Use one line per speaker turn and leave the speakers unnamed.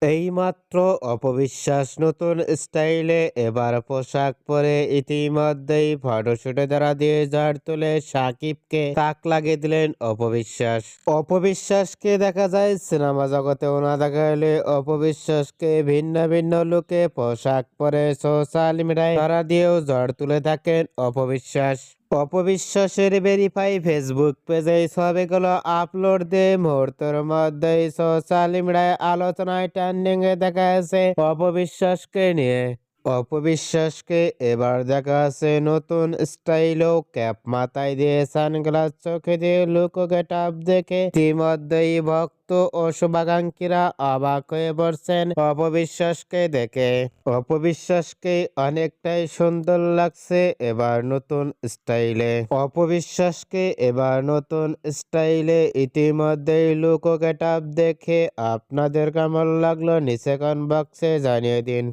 এইমাত্র অপবিশ্বাস নতুন স্টাইলে এবার পোশাক পরে ইতিমধ্যেই ফটোশুটে ধরা দিয়ে ঝড় তুলে সাকিবকে তাক লাগিয়ে দিলেন অপবিশ্বাস। অপবিশ্বাসকে দেখা যায় সিনেমা জগতেও না দেখা হলে অপবিশ্বাসকে ভিন্ন ভিন্ন লুকে পোশাক পরে সোশ্যাল মিডিয়ায় ধরা দিয়েও ঝড় তুলে থাকেন অপবিশ্বাস। অপবিশ্বাসের ভেরিফাই ফেসবুক পেজে ছবিগুলো আপলোড দিয়ে মুহূর্তের মধ্যেই সোশ্যাল মিডিয়ায় আলোচনায় ট্রেন্ডিং এ দেখা যাচ্ছে অপবিশ্বাসকে নিয়ে। অপবিশ্বাসকে এবার দেখা যাচ্ছে নতুন স্টাইলও ক্যাপ মাথায় দিয়ে সানগ্লাস চোখে দিয়ে লুক গেট আপ দেখে ইতিমধ্যেই ভক্ত ও শুভাকাঙ্ক্ষীরা অবাক হয়ে পড়ছেন অপবিশ্বাসকে দেখে। অপবিশ্বাসকে অনেকটাই সুন্দর লাগছে এবার নতুন স্টাইলে। অপবিশ্বাসকে এবার নতুন স্টাইলে ইতিমধ্যেই লুক গেট আপ দেখে আপনাদের কেমন লাগলো নিচে কমেন্ট বক্সে জানিয়ে দিন।